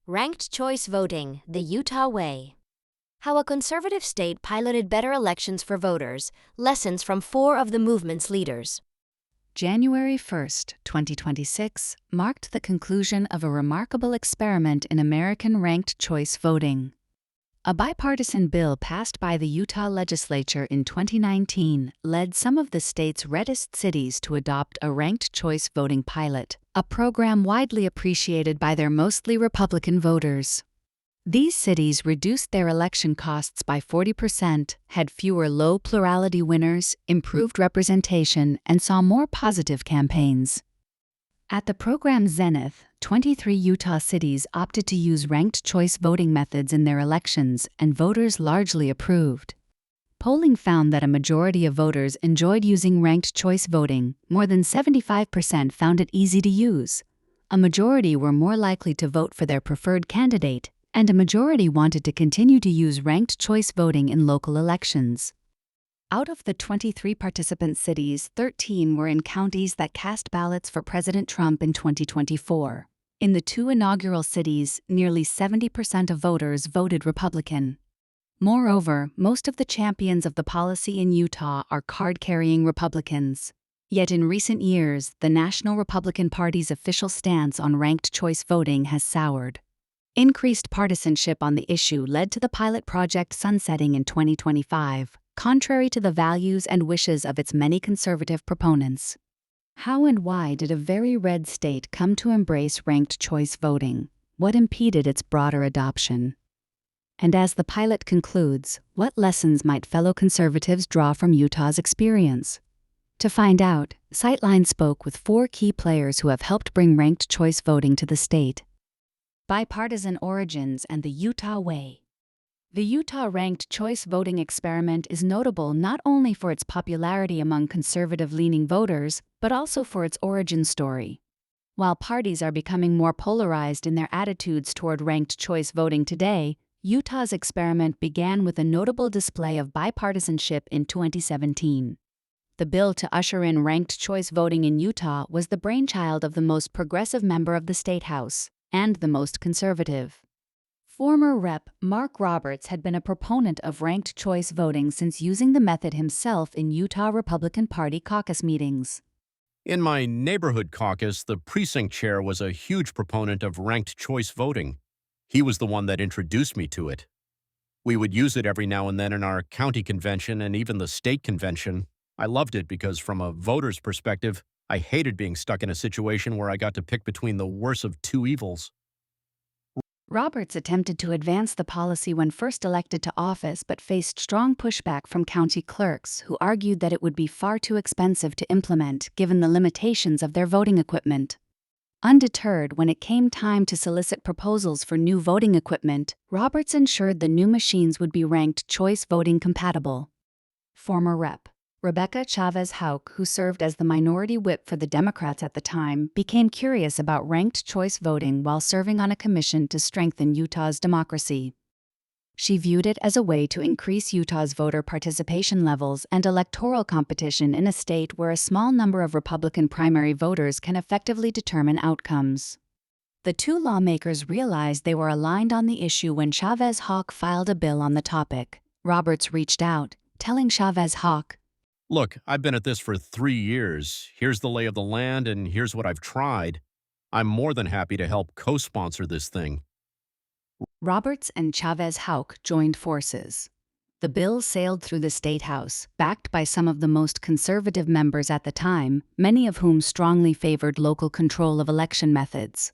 Ranked choice voting, the Utah way. How a conservative state piloted better elections for voters, lessons from 4 of the movement's leaders. January 1st, 2026, marked the conclusion of a remarkable experiment in American ranked choice voting. A bipartisan bill passed by the Utah legislature in 2019 led some of the state's reddest cities to adopt a ranked choice voting pilot, a program widely appreciated by their mostly Republican voters. These cities reduced their election costs by 40%, had fewer low-plurality winners, improved representation, and saw more positive campaigns. At the program's zenith, 23 Utah cities opted to use ranked choice voting methods in their elections, and voters largely approved. Polling found that a majority of voters enjoyed using ranked choice voting. More than 75% found it easy to use. A majority were more likely to vote for their preferred candidate, and a majority wanted to continue to use ranked choice voting in local elections. Out of the 23 participant cities, 13 were in counties that cast ballots for President Trump in 2024. In the 2 inaugural cities, nearly 70% of voters voted Republican. Moreover, most of the champions of the policy in Utah are card-carrying Republicans. Yet in recent years, the National Republican Party's official stance on ranked choice voting has soured. Increased partisanship on the issue led to the pilot project sunsetting in 2025, contrary to the values and wishes of its many conservative proponents. How and why did a very red state come to embrace ranked choice voting? What impeded its broader adoption? And as the pilot concludes, what lessons might fellow conservatives draw from Utah's experience? To find out, Sightline spoke with 4 key players who have helped bring ranked choice voting to the state. Bipartisan origins and the Utah way. The Utah ranked choice voting experiment is notable not only for its popularity among conservative-leaning voters, but also for its origin story. While parties are becoming more polarized in their attitudes toward ranked choice voting today, Utah's experiment began with a notable display of bipartisanship in 2017. The bill to usher in ranked choice voting in Utah was the brainchild of the most progressive member of the State House, and the most conservative. Former Rep. Mark Roberts had been a proponent of ranked choice voting since using the method himself in Utah Republican Party caucus meetings. In my neighborhood caucus, the precinct chair was a huge proponent of ranked choice voting. He was the one that introduced me to it. We would use it every now and then in our county convention and even the state convention. I loved it because from a voter's perspective, I hated being stuck in a situation where I got to pick between the worst of 2 evils. Roberts attempted to advance the policy when first elected to office but faced strong pushback from county clerks who argued that it would be far too expensive to implement given the limitations of their voting equipment. Undeterred, when it came time to solicit proposals for new voting equipment, Roberts ensured the new machines would be ranked choice voting compatible. Former Rep. Rebecca Chavez-Houck, who served as the minority whip for the Democrats at the time, became curious about ranked choice voting while serving on a commission to strengthen Utah's democracy. She viewed it as a way to increase Utah's voter participation levels and electoral competition in a state where a small number of Republican primary voters can effectively determine outcomes. The 2 lawmakers realized they were aligned on the issue when Chavez-Houck filed a bill on the topic. Roberts reached out, telling Chavez-Houck, Look, I've been at this for 3 years. Here's the lay of the land, and here's what I've tried. I'm more than happy to help co-sponsor this thing. Roberts and Chavez-Houck joined forces. The bill sailed through the State House, backed by some of the most conservative members at the time, many of whom strongly favored local control of election methods.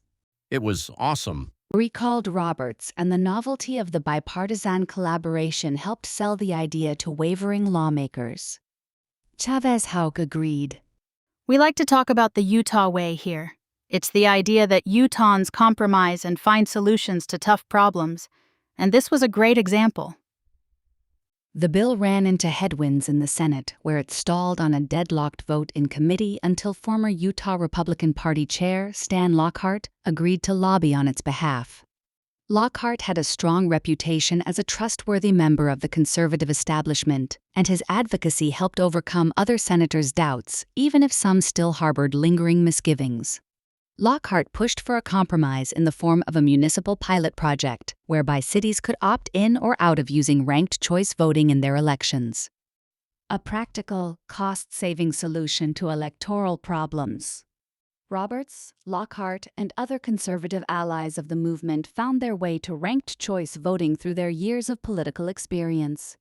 It was awesome. Recalled Roberts, and the novelty of the bipartisan collaboration helped sell the idea to wavering lawmakers. Chavez-Houck agreed. We like to talk about the Utah way here. It's the idea that Utahns compromise and find solutions to tough problems, and this was a great example. The bill ran into headwinds in the Senate, where it stalled on a deadlocked vote in committee until former Utah Republican Party Chair Stan Lockhart agreed to lobby on its behalf. Lockhart had a strong reputation as a trustworthy member of the conservative establishment, and his advocacy helped overcome other senators' doubts, even if some still harbored lingering misgivings. Lockhart pushed for a compromise in the form of a municipal pilot project, whereby cities could opt in or out of using ranked choice voting in their elections. A practical, cost-saving solution to electoral problems. Roberts, Lockhart, and other conservative allies of the movement found their way to ranked choice voting through their years of political experience.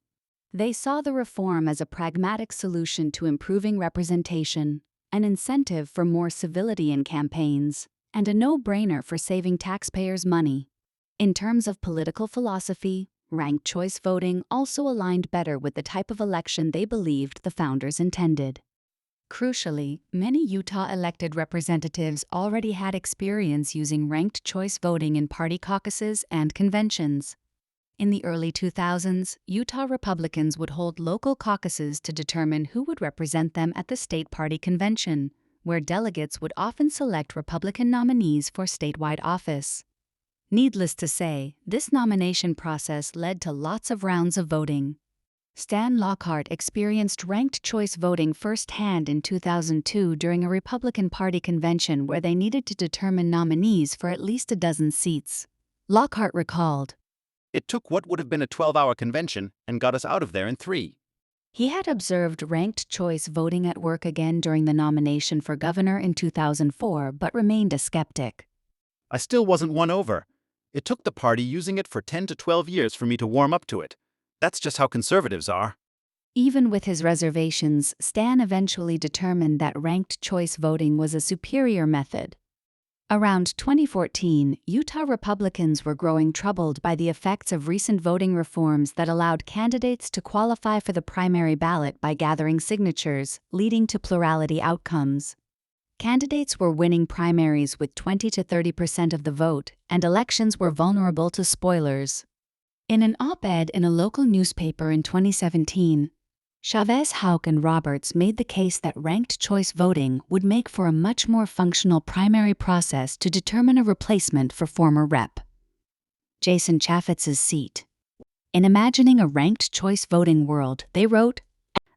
They saw the reform as a pragmatic solution to improving representation, an incentive for more civility in campaigns, and a no-brainer for saving taxpayers' money. In terms of political philosophy, ranked choice voting also aligned better with the type of election they believed the founders intended. Crucially, many Utah elected representatives already had experience using ranked choice voting in party caucuses and conventions. In the early 2000s, Utah Republicans would hold local caucuses to determine who would represent them at the state party convention, where delegates would often select Republican nominees for statewide office. Needless to say, this nomination process led to lots of rounds of voting. Stan Lockhart experienced ranked choice voting firsthand in 2002 during a Republican Party convention where they needed to determine nominees for at least a dozen seats. Lockhart recalled, "It took what would have been a 12-hour convention and got us out of there in 3. He had observed ranked choice voting at work again during the nomination for governor in 2004, but remained a skeptic. I still wasn't won over. It took the party using it for 10 to 12 years for me to warm up to it. That's just how conservatives are." Even with his reservations, Stan eventually determined that ranked choice voting was a superior method. Around 2014, Utah Republicans were growing troubled by the effects of recent voting reforms that allowed candidates to qualify for the primary ballot by gathering signatures, leading to plurality outcomes. Candidates were winning primaries with 20 to 30% of the vote, and elections were vulnerable to spoilers. In an op-ed in a local newspaper in 2017, Chavez, Houck, and Roberts made the case that ranked choice voting would make for a much more functional primary process to determine a replacement for former Rep. Jason Chaffetz's seat. In imagining a ranked choice voting world, they wrote,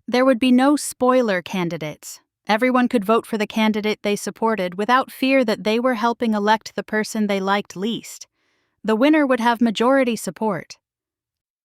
There would be no spoiler candidates. Everyone could vote for the candidate they supported without fear that they were helping elect the person they liked least. The winner would have majority support.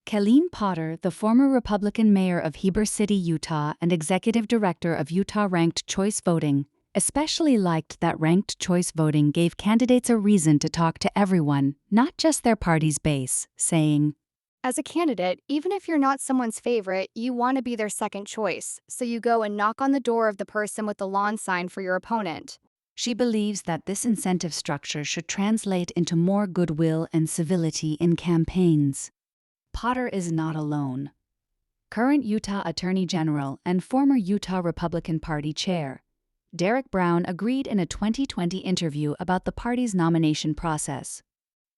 Kayleen Potter, the former Republican mayor of Heber City, Utah, and executive director of Utah Ranked Choice Voting, especially liked that ranked choice voting gave candidates a reason to talk to everyone, not just their party's base, saying, As a candidate, even if you're not someone's favorite, you want to be their second choice, so you go and knock on the door of the person with the lawn sign for your opponent. She believes that this incentive structure should translate into more goodwill and civility in campaigns. Potter is not alone. Current Utah Attorney General and former Utah Republican Party chair, Derek Brown, agreed in a 2020 interview about the party's nomination process.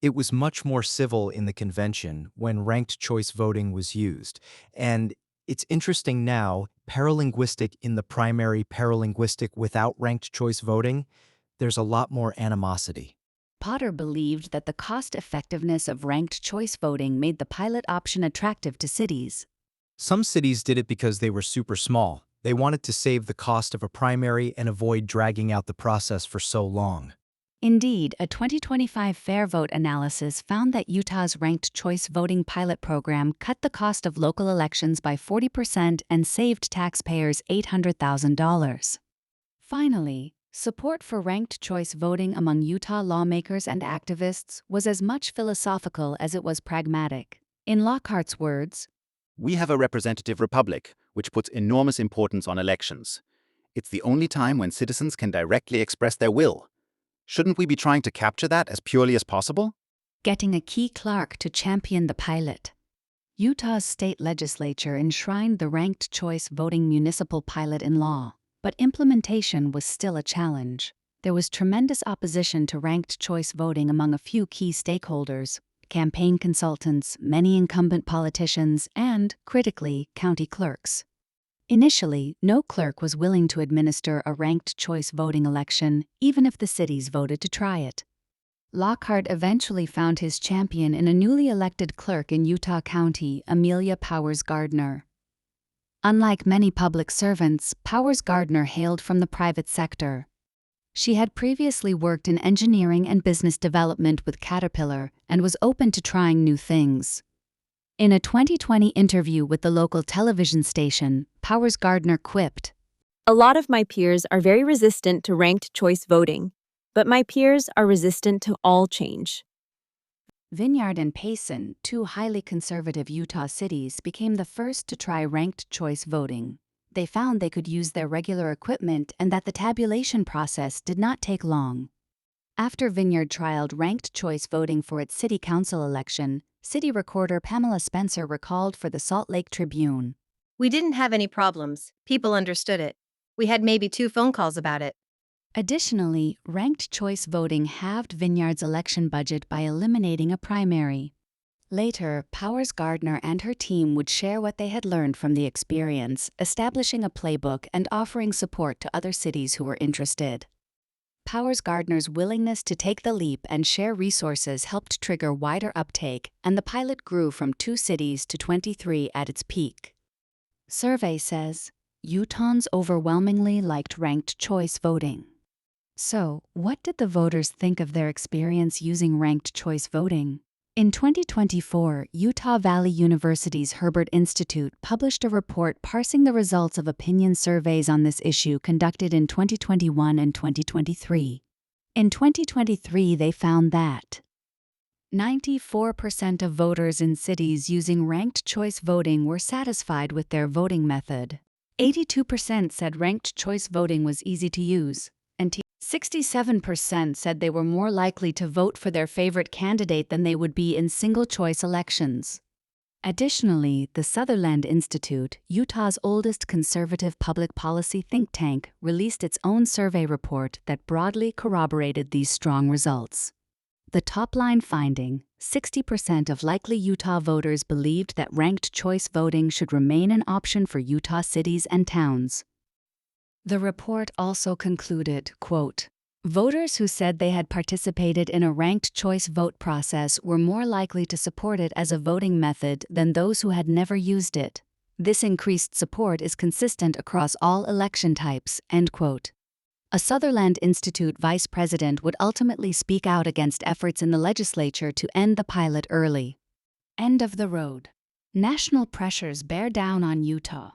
It was much more civil in the convention when ranked choice voting was used, and it's interesting now, paralinguistic in the primary, paralinguistic without ranked choice voting, there's a lot more animosity. Potter believed that the cost-effectiveness of ranked choice voting made the pilot option attractive to cities. Some cities did it because they were super small. They wanted to save the cost of a primary and avoid dragging out the process for so long. Indeed, a 2025 Fair Vote analysis found that Utah's ranked choice voting pilot program cut the cost of local elections by 40% and saved taxpayers $800,000. Finally, support for ranked choice voting among Utah lawmakers and activists was as much philosophical as it was pragmatic. In Lockhart's words, "We have a representative republic, which puts enormous importance on elections. It's the only time when citizens can directly express their will. Shouldn't we be trying to capture that as purely as possible?" getting a key clerk to champion the pilot. Utah's state legislature enshrined the ranked choice voting municipal pilot in law, but implementation was still a challenge. There was tremendous opposition to ranked choice voting among a few key stakeholders: campaign consultants, many incumbent politicians, and, critically, county clerks. Initially, no clerk was willing to administer a ranked choice voting election, even if the cities voted to try it. Lockhart eventually found his champion in a newly elected clerk in Utah County, Amelia Powers Gardner. Unlike many public servants, Powers Gardner hailed from the private sector. She had previously worked in engineering and business development with Caterpillar and was open to trying new things. In a 2020 interview with the local television station, Powers Gardner quipped, "A lot of my peers are very resistant to ranked choice voting, but my peers are resistant to all change." Vineyard and Payson, two highly conservative Utah cities, became the first to try ranked choice voting. They found they could use their regular equipment and that the tabulation process did not take long. After Vineyard trialed ranked choice voting for its city council election, city recorder Pamela Spencer recalled for the Salt Lake Tribune, "We didn't have any problems. People understood it. We had maybe 2 phone calls about it." Additionally, ranked choice voting halved Vineyard's election budget by eliminating a primary. Later, Powers Gardner and her team would share what they had learned from the experience, establishing a playbook and offering support to other cities who were interested. Powers Gardner's willingness to take the leap and share resources helped trigger wider uptake, and the pilot grew from 2 cities to 23 at its peak. Survey says, Utahns overwhelmingly liked ranked choice voting. So, what did the voters think of their experience using ranked choice voting? In 2024, Utah Valley University's Herbert Institute published a report parsing the results of opinion surveys on this issue conducted in 2021 and 2023. In 2023, they found that 94% of voters in cities using ranked choice voting were satisfied with their voting method. 82% said ranked choice voting was easy to use, and 67% said they were more likely to vote for their favorite candidate than they would be in single-choice elections. Additionally, the Sutherland Institute, Utah's oldest conservative public policy think tank, released its own survey report that broadly corroborated these strong results. The top-line finding, 60% of likely Utah voters believed that ranked choice voting should remain an option for Utah cities and towns. The report also concluded, quote, "Voters who said they had participated in a ranked choice vote process were more likely to support it as a voting method than those who had never used it. This increased support is consistent across all election types," end quote. A Sutherland Institute vice president would ultimately speak out against efforts in the legislature to end the pilot early. End of the road. National pressures bear down on Utah.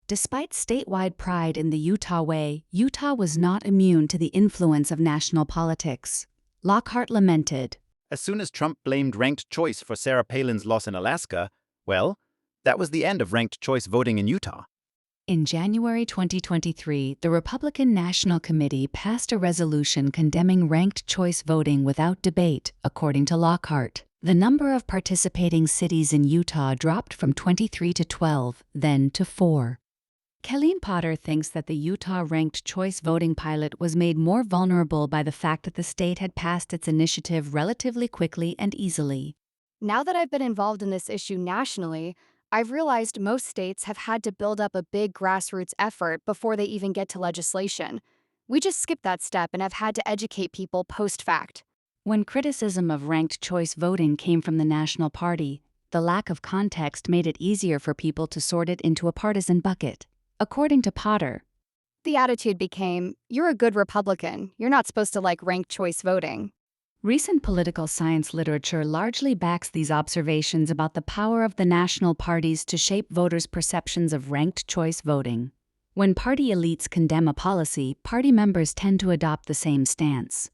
Despite statewide pride in the Utah way, Utah was not immune to the influence of national politics. Lockhart lamented, As soon as Trump blamed ranked choice for Sarah Palin's loss in Alaska, well, that was the end of ranked choice voting in Utah. In January 2023, the Republican National Committee passed a resolution condemning ranked choice voting without debate, according to Lockhart. The number of participating cities in Utah dropped from 23 to 12, then to 4. Kelleen Potter thinks that the Utah ranked choice voting pilot was made more vulnerable by the fact that the state had passed its initiative relatively quickly and easily. Now that I've been involved in this issue nationally, I've realized most states have had to build up a big grassroots effort before they even get to legislation. We just skipped that step and have had to educate people post-fact. When criticism of ranked choice voting came from the National Party, the lack of context made it easier for people to sort it into a partisan bucket. According to Potter, The attitude became, "You're a good Republican. You're not supposed to like ranked choice voting." recent political science literature largely backs these observations about the power of the national parties to shape voters' perceptions of ranked choice voting. When party elites condemn a policy, party members tend to adopt the same stance.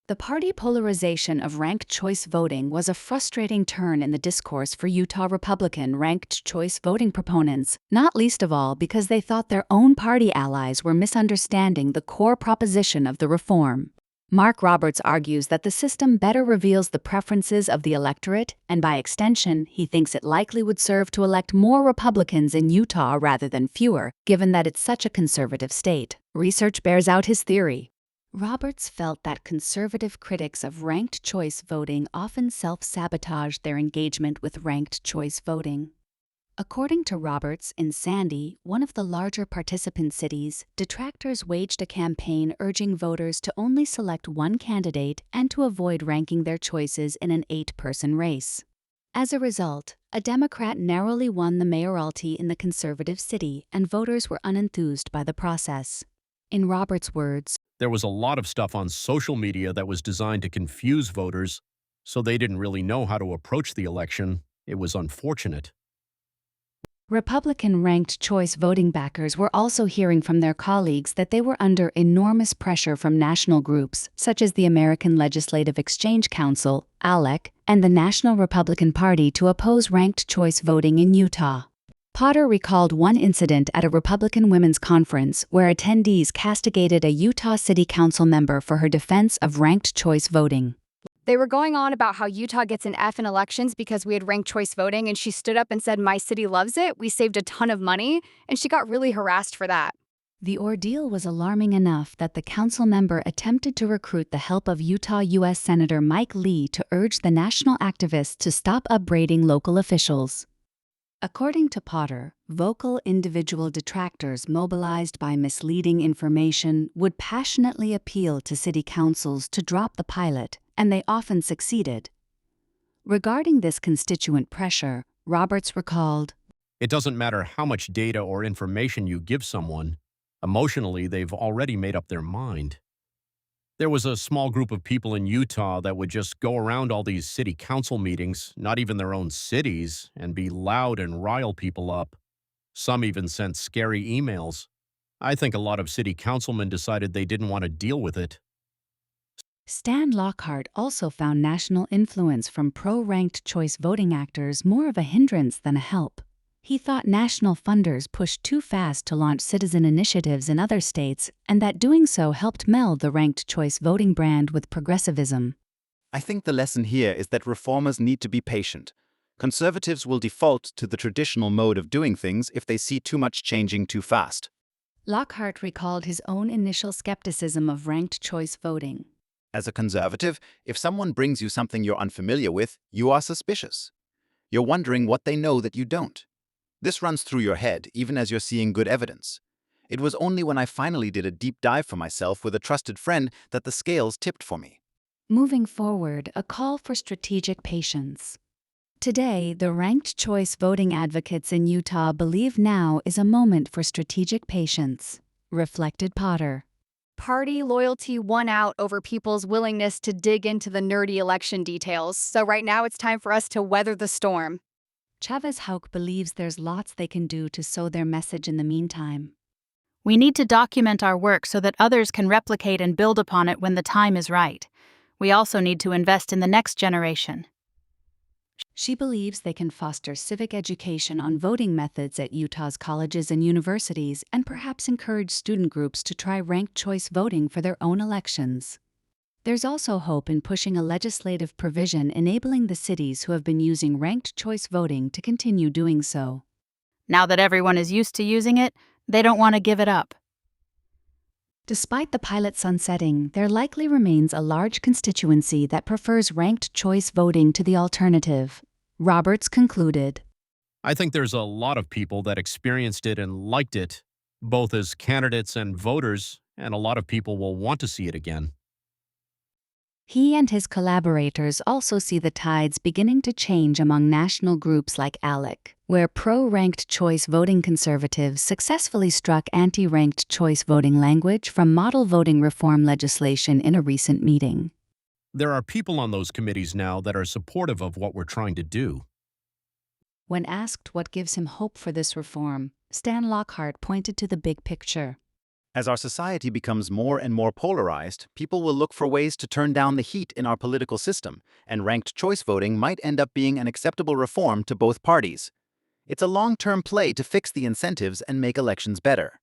The party polarization of ranked choice voting was a frustrating turn in the discourse for Utah Republican ranked choice voting proponents, not least of all because they thought their own party allies were misunderstanding the core proposition of the reform. Mark Roberts argues that the system better reveals the preferences of the electorate, and by extension, he thinks it likely would serve to elect more Republicans in Utah rather than fewer, given that it's such a conservative state. Research bears out his theory. Roberts felt that conservative critics of ranked choice voting often self-sabotaged their engagement with ranked choice voting. According to Roberts, in Sandy, one of the larger participant cities, detractors waged a campaign urging voters to only select one candidate and to avoid ranking their choices in an 8-person race. As a result, a Democrat narrowly won the mayoralty in the conservative city, and voters were unenthused by the process. In Roberts' words, There was a lot of stuff on social media that was designed to confuse voters, so they didn't really know how to approach the election. It was unfortunate. Republican ranked choice voting backers were also hearing from their colleagues that they were under enormous pressure from national groups such as the American Legislative Exchange Council, ALEC, and the National Republican Party to oppose ranked choice voting in Utah. Potter recalled one incident at a Republican women's conference where attendees castigated a Utah City Council member for her defense of ranked choice voting. They were going on about how Utah gets an F in elections because we had ranked choice voting, and she stood up and said, "My city loves it. We saved a ton of money," and she got really harassed for that. The ordeal was alarming enough that the council member attempted to recruit the help of Utah U.S. Senator Mike Lee to urge the national activists to stop upbraiding local officials. According to Potter, vocal individual detractors mobilized by misleading information would passionately appeal to city councils to drop the pilot, and they often succeeded. Regarding this constituent pressure, Roberts recalled, It doesn't matter how much data or information you give someone. Emotionally, they've already made up their mind. There was a small group of people in Utah that would just go around all these city council meetings, not even their own cities, and be loud and rile people up. Some even sent scary emails. I think a lot of city councilmen decided they didn't want to deal with it. Stan Lockhart also found national influence from pro-ranked choice voting actors more of a hindrance than a help. He thought national funders pushed too fast to launch citizen initiatives in other states, and that doing so helped meld the ranked choice voting brand with progressivism. I think the lesson here is that reformers need to be patient. Conservatives will default to the traditional mode of doing things if they see too much changing too fast. Lockhart recalled his own initial skepticism of ranked choice voting. As a conservative, if someone brings you something you're unfamiliar with, you are suspicious. You're wondering what they know that you don't. This runs through your head even as you're seeing good evidence. It was only when I finally did a deep dive for myself with a trusted friend that the scales tipped for me. Moving forward, a call for strategic patience. Today, the ranked choice voting advocates in Utah believe now is a moment for strategic patience, reflected Potter. Party loyalty won out over people's willingness to dig into the nerdy election details, so right now it's time for us to weather the storm. Chavez Hauk believes there's lots they can do to sow their message in the meantime. We need to document our work so that others can replicate and build upon it when the time is right. We also need to invest in the next generation. She believes they can foster civic education on voting methods at Utah's colleges and universities and perhaps encourage student groups to try ranked choice voting for their own elections. There's also hope in pushing a legislative provision enabling the cities who have been using ranked choice voting to continue doing so. Now that everyone is used to using it, they don't want to give it up. Despite the pilot sunsetting, there likely remains a large constituency that prefers ranked choice voting to the alternative. Roberts concluded, I think there's a lot of people that experienced it and liked it, both as candidates and voters, and a lot of people will want to see it again. He and his collaborators also see the tides beginning to change among national groups like ALEC, where pro-ranked choice voting conservatives successfully struck anti-ranked choice voting language from model voting reform legislation in a recent meeting. There are people on those committees now that are supportive of what we're trying to do. When asked what gives him hope for this reform, Stan Lockhart pointed to the big picture. As our society becomes more and more polarized, people will look for ways to turn down the heat in our political system, and ranked choice voting might end up being an acceptable reform to both parties. It's a long-term play to fix the incentives and make elections better.